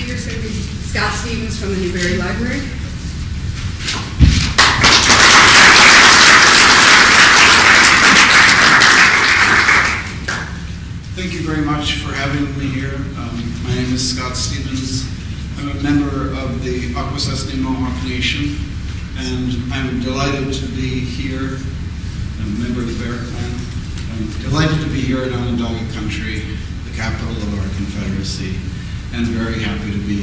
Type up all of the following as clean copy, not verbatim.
speaker is going to be Scott Stevens from the Newberry Library. Thank you very much for having me here. My name is Scott Stevens. I'm a member of the Akwesasne Mohawk Nation, and I'm delighted to be here. I'm a member of the Bear Clan. I'm delighted to be here in Onondaga country, the capital of our confederacy, and very happy to be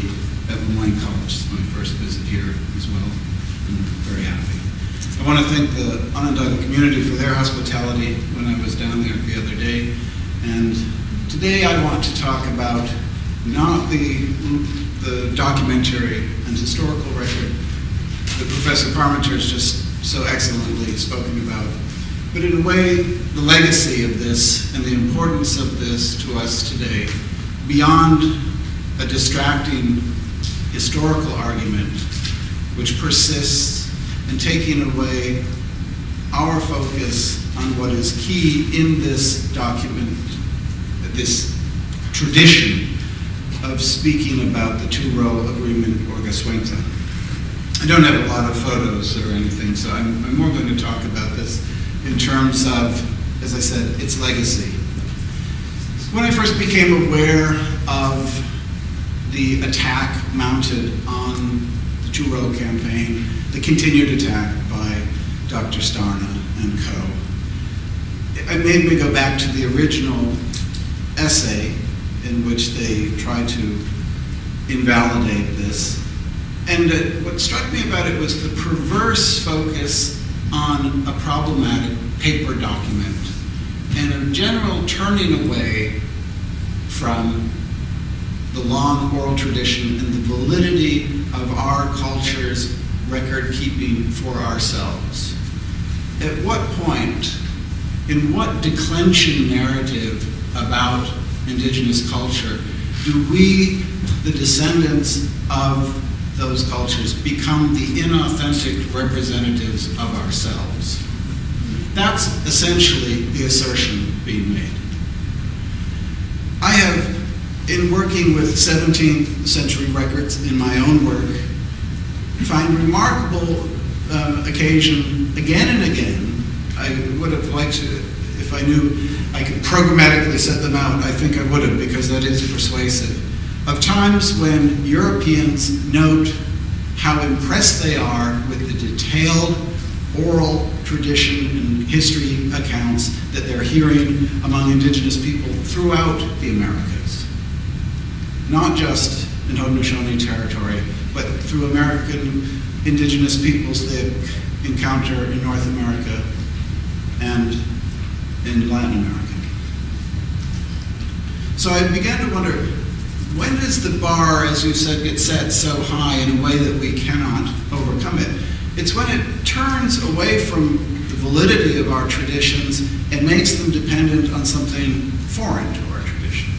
at LeMoyne College. It's my first visit here as well. I'm very happy. I want to thank the Onondaga community for their hospitality when I was down there the other day. And today I want to talk about not the documentary and historical record that Professor Parmenter has just so excellently spoken about, but in a way, the legacy of this and the importance of this to us today, beyond a distracting historical argument which persists in taking away our focus on what is key in this document, this tradition of speaking about the two-row agreement or Gaswenta. I don't have a lot of photos or anything, so I'm more going to talk about this in terms of, as I said, its legacy. When I first became aware of the attack mounted on the two-row campaign, the continued attack by Dr. Starna and co., it made me go back to the original essay in which they tried to invalidate this. And what struck me about it was the perverse focus on a problematic paper document and a general turning away from the long oral tradition and the validity of our culture's record keeping for ourselves. At what point, in what declension narrative about Indigenous culture do we, the descendants of those cultures, become the inauthentic representatives of ourselves? That's essentially the assertion being made. I have, in working with 17th century records in my own work, find remarkable occasion again and again. I would have liked to, if I knew I could programmatically set them out, I think I would have, because that is persuasive, of times when Europeans note how impressed they are with the detailed oral tradition and history accounts that they're hearing among Indigenous people throughout the Americas. Not just in Haudenosaunee territory, but through American Indigenous peoples they encounter in North America and in Latin America. So I began to wonder, when does the bar, as you said, get set so high in a way that we cannot overcome it? It's when it turns away from the validity of our traditions and makes them dependent on something foreign to our tradition.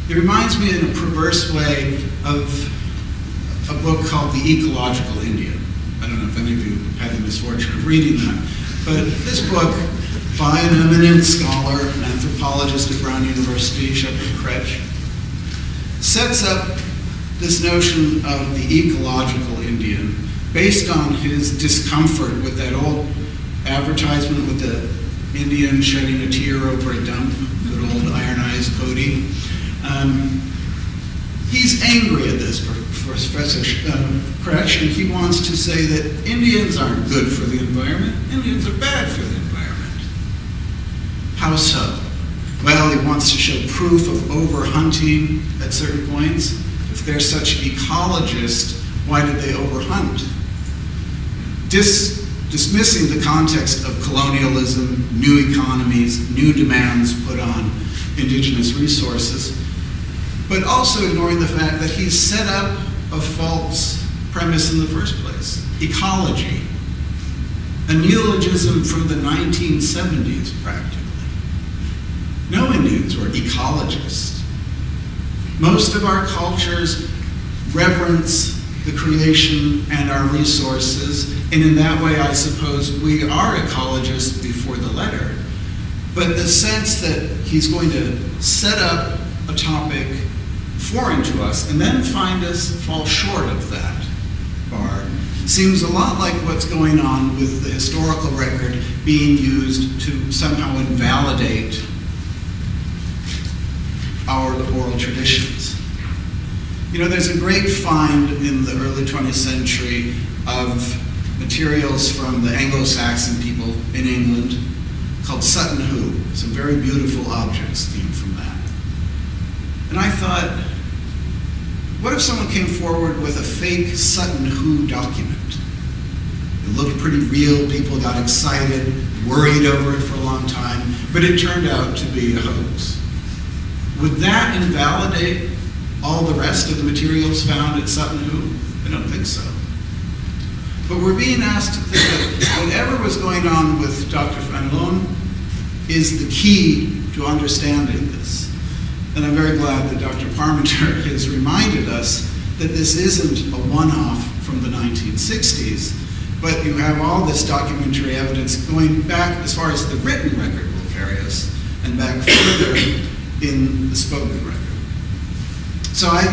It reminds me in a perverse way of a book called The Ecological Indian. I don't know if any of you had the misfortune of reading that, but this book by an eminent scholar, an anthropologist at Brown University, Shepard Kretsch, sets up this notion of the ecological Indian based on his discomfort with that old advertisement with the Indian shedding a tear over a dump, good old ironized Cody. He's angry at this, Professor Kretsch, and he wants to say that Indians aren't good for the environment, Indians are bad for the environment. How so? Well, he wants to show proof of overhunting at certain points. If they're such ecologists, why did they overhunt? Dismissing the context of colonialism, new economies, new demands put on Indigenous resources, but also ignoring the fact that he's set up a false premise in the first place. Ecology. A neologism from the 1970s, practically. No Indians were ecologists. Most of our cultures reverence the creation and our resources, and in that way, I suppose, we are ecologists before the letter. But the sense that he's going to set up a topic foreign to us and then find us fall short of that bar seems a lot like what's going on with the historical record being used to somehow invalidate our oral traditions. You know, there's a great find in the early 20th century of materials from the Anglo-Saxon people in England called Sutton Hoo. Some very beautiful objects came from that. And I thought, what if someone came forward with a fake Sutton Hoo document? It looked pretty real, people got excited, worried over it for a long time, but it turned out to be a hoax. Would that invalidate all the rest of the materials found at Sutton Hoo? I don't think so. But we're being asked to think that whatever was going on with Dr. Van Loon is the key to understanding this. And I'm very glad that Dr. Parmenter has reminded us that this isn't a one-off from the 1960s, but you have all this documentary evidence going back as far as the written record will carry us, and back further in the spoken record. So I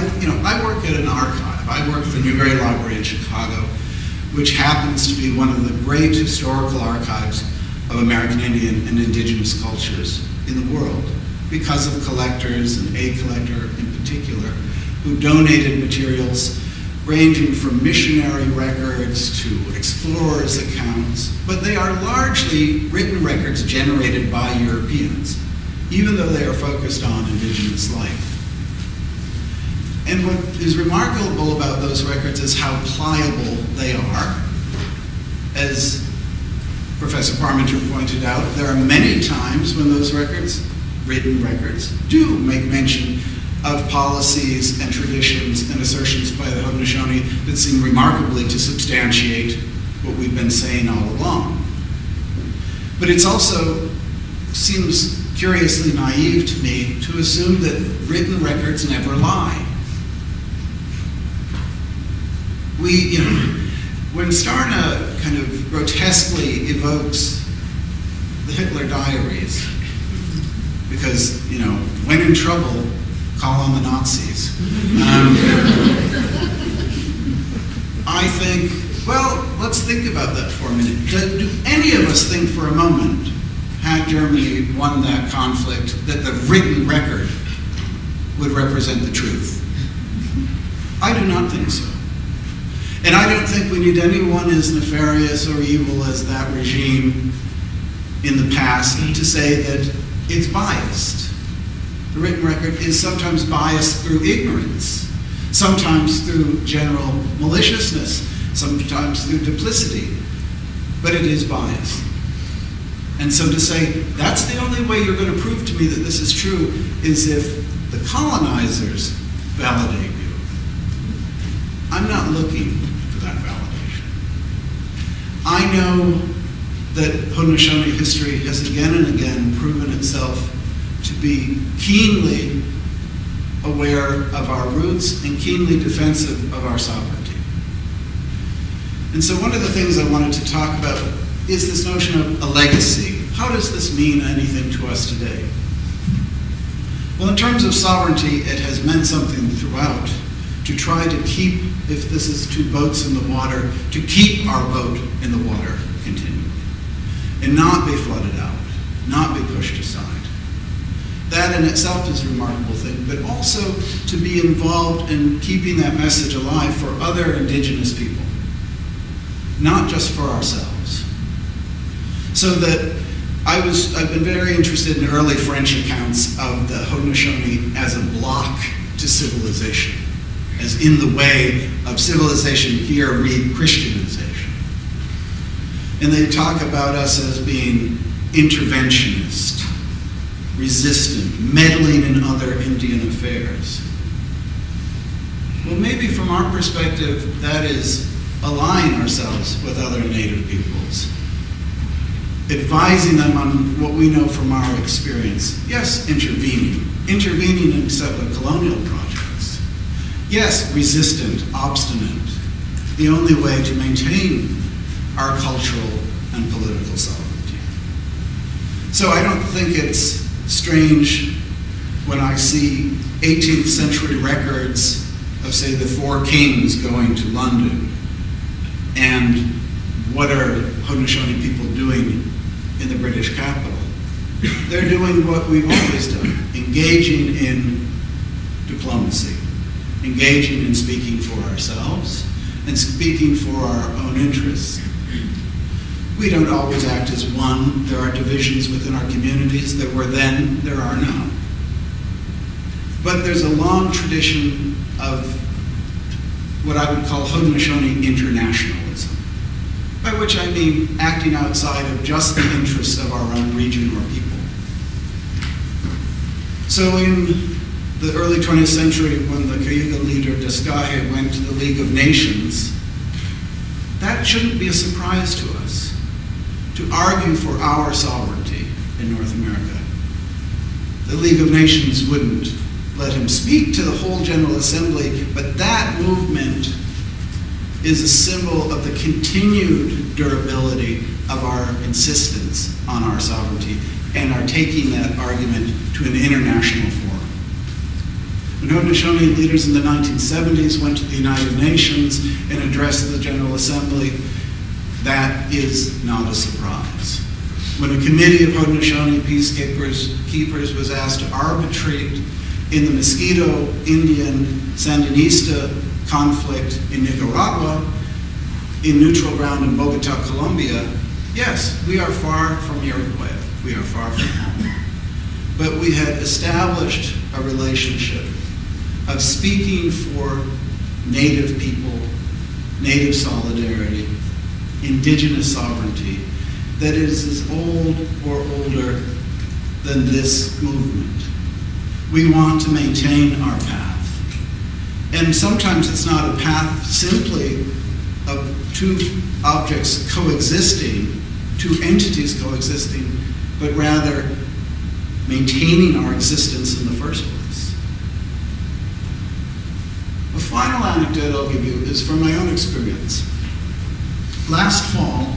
work at an archive. I work at the Newberry Library in Chicago, which happens to be one of the great historical archives of American Indian and Indigenous cultures in the world, because of collectors, and a collector in particular, who donated materials ranging from missionary records to explorers' accounts, but they are largely written records generated by Europeans, even though they are focused on Indigenous life. And what is remarkable about those records is how pliable they are. As Professor Parmenter pointed out, there are many times when those records, written records, do make mention of policies and traditions and assertions by the Haudenosaunee that seem remarkably to substantiate what we've been saying all along. But it also seems curiously naive to me to assume that written records never lie. When Starna kind of grotesquely evokes the Hitler diaries, because, when in trouble, call on the Nazis. I think, well, let's think about that for a minute. Do any of us think for a moment, had Germany won that conflict, that the written record would represent the truth? I do not think so. And I don't think we need anyone as nefarious or evil as that regime in the past to say that it's biased. The written record is sometimes biased through ignorance, sometimes through general maliciousness, sometimes through duplicity, but it is biased. And so to say, that's the only way you're going to prove to me that this is true is if the colonizers validate you. I'm not looking for that validation. I know that Haudenosaunee history has again and again proven itself to be keenly aware of our roots and keenly defensive of our sovereignty. And so one of the things I wanted to talk about is this notion of a legacy. How does this mean anything to us today? Well, in terms of sovereignty, it has meant something throughout to try to keep, if this is two boats in the water, to keep our boat in the water continually and not be flooded out, not be pushed aside. That in itself is a remarkable thing, but also to be involved in keeping that message alive for other Indigenous people, not just for ourselves. So that I've been very interested in early French accounts of the Haudenosaunee as a block to civilization, as in the way of civilization here, read Christianization. And they talk about us as being interventionist, resistant, meddling in other Indian affairs. Well, maybe from our perspective, that is aligning ourselves with other native peoples, advising them on what we know from our experience. Yes, intervening in settler colonial projects. Yes, resistant, obstinate, the only way to maintain our cultural and political sovereignty. So I don't think it's strange when I see 18th century records of, say, the four kings going to London, and what are Haudenosaunee people doing in the British capital? They're doing what we've always done, engaging in diplomacy, engaging in speaking for ourselves, and speaking for our own interests. We don't always act as one. There are divisions within our communities. There were then, there are now. But there's a long tradition of what I would call Haudenosaunee internationalism, by which I mean acting outside of just the interests of our own region or people. So in the early 20th century, when the Cayuga leader Descahe went to the League of Nations, that shouldn't be a surprise to us, to argue for our sovereignty in North America. The League of Nations wouldn't let him speak to the whole General Assembly, but that movement is a symbol of the continued durability of our insistence on our sovereignty and our taking that argument to an international forum. When Haudenosaunee leaders in the 1970s went to the United Nations and addressed the General Assembly, that is not a surprise. When a committee of Haudenosaunee peacekeepers was asked to arbitrate in the Mosquito Indian Sandinista conflict in Nicaragua, in neutral ground in Bogota, Colombia, yes, we are far from Uruguay. We are far from home. But we had established a relationship of speaking for Native people, Native solidarity, Indigenous sovereignty, that is as old or older than this movement. We want to maintain our path. And sometimes it's not a path simply of two objects coexisting, two entities coexisting, but rather maintaining our existence in the first place. A final anecdote I'll give you is from my own experience. Last fall,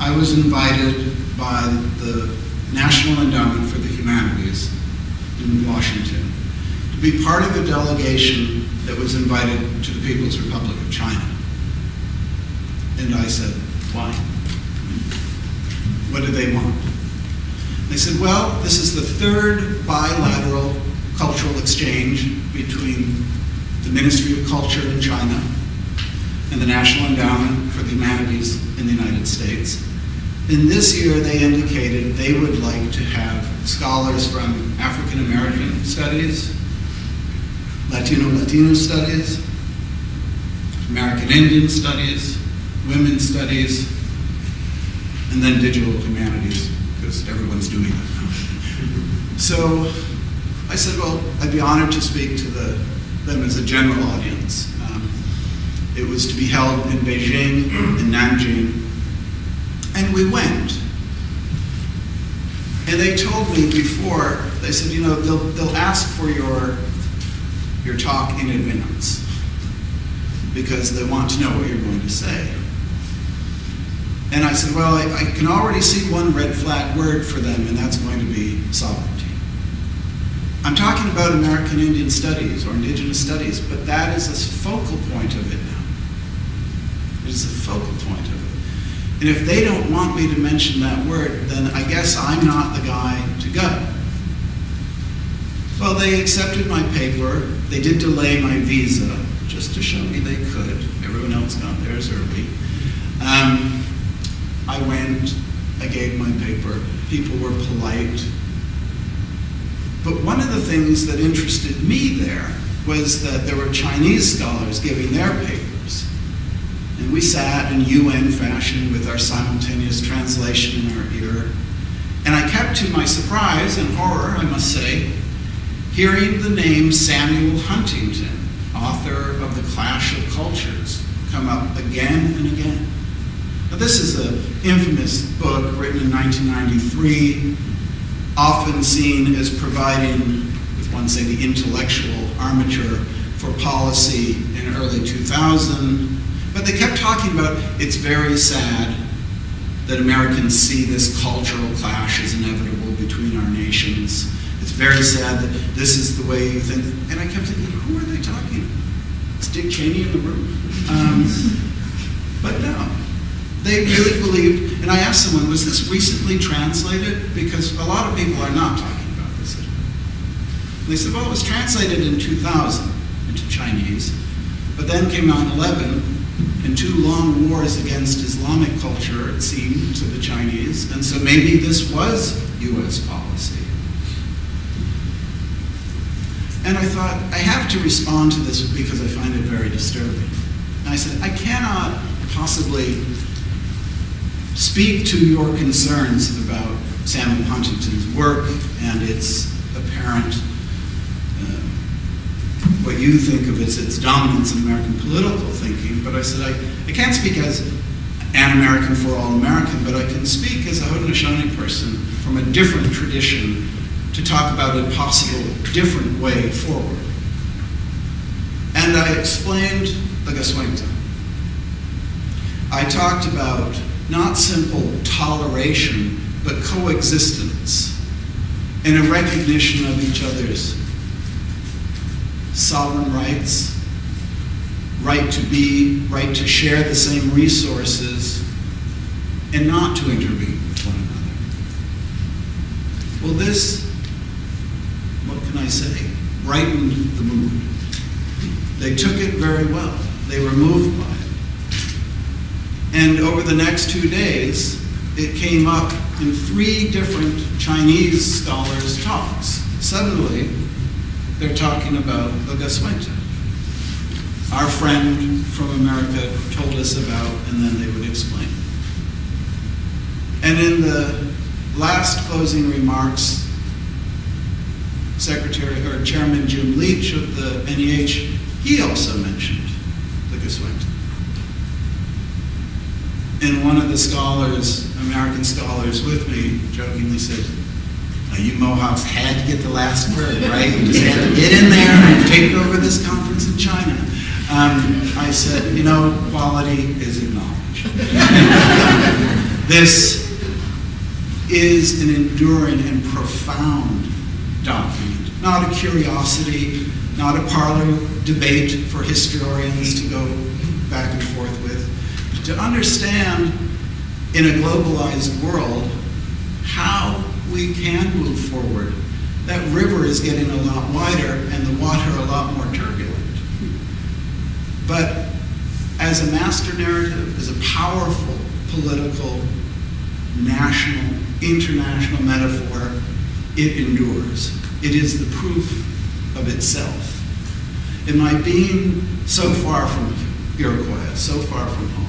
I was invited by the National Endowment for the Humanities in Washington to be part of a delegation that was invited to the People's Republic of China. And I said, why? What do they want? They said, well, this is the third bilateral cultural exchange between the Ministry of Culture in China and the National Endowment for the Humanities in the United States. In this year, they indicated they would like to have scholars from African American studies, Latino studies, American Indian studies, women's studies, and then digital humanities, because everyone's doing that now. So I said, well, I'd be honored to speak to them as a general audience. It was to be held in Beijing and Nanjing, and we went. And they told me before, they said, you know, they'll ask for your talk in advance because they want to know what you're going to say. And I said, well, I can already see one red flag word for them, and that's going to be sovereignty. I'm talking about American Indian studies or Indigenous studies, but that is a focal point of it now. It is a focal point of it. And if they don't want me to mention that word, then I guess I'm not the guy to go. Well, they accepted my paper. They did delay my visa, just to show me they could. Everyone else got theirs early. I went, I gave my paper. People were polite. But one of the things that interested me there was that there were Chinese scholars giving their papers. And we sat in UN fashion with our simultaneous translation in our ear. And I kept, to my surprise and horror, I must say, hearing the name Samuel Huntington, author of The Clash of Cultures, come up again and again. Now, this is an infamous book written in 1993, often seen as providing, if one say, the intellectual armature for policy in early 2000. But they kept talking about, it's very sad that Americans see this cultural clash as inevitable between our nations. It's very sad that this is the way you think. And I kept thinking, who are they talking? Is Dick Cheney in the room? But no, they really believed, and I asked someone, was this recently translated? Because a lot of people are not talking about this. And they said, well, it was translated in 2000 into Chinese, but then came 9/11 and 2 long wars against Islamic culture, it seemed, to the Chinese, and so maybe this was US policy. And I thought, I have to respond to this because I find it very disturbing. And I said, I cannot possibly speak to your concerns about Samuel Huntington's work and its apparent, what you think of as its dominance in American political thinking, but I said, I can't speak as an American for all American, but I can speak as a Haudenosaunee person from a different tradition to talk about a possible different way forward. And I explained the Gaswenta. I talked about not simple toleration, but coexistence and a recognition of each other's sovereign rights, right to be, right to share the same resources, and not to intervene with one another. Well, this, what can I say, brightened the mood. They took it very well. They were moved by it. And over the next 2 days, it came up in 3 different Chinese scholars' talks. Suddenly, they're talking about the Gaswenta. Our friend from America told us about, and then they would explain. And in the last closing remarks, Secretary or Chairman Jim Leach of the NEH, he also mentioned the Gaswenta. And one of the scholars, American scholars with me, jokingly said, you Mohawks had to get the last word, right? You just had to get in there and take over this conference in China. I said, you know, quality is acknowledged. This is an enduring and profound document, not a curiosity, not a parlor debate for historians to go back and forth with, but to understand in a globalized world how we can move forward. That river is getting a lot wider and the water a lot more turbulent. But as a master narrative, as a powerful political, national, international metaphor, it endures. It is the proof of itself. In my being so far from Iroquois, so far from home,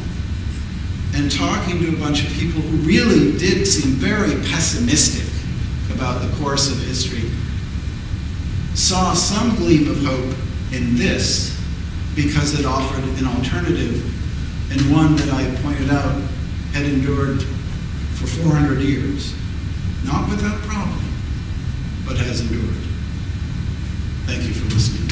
and talking to a bunch of people who really did seem very pessimistic about the course of history, saw some gleam of hope in this because it offered an alternative, and one that I pointed out had endured for 400 years. Not without problem, but has endured. Thank you for listening.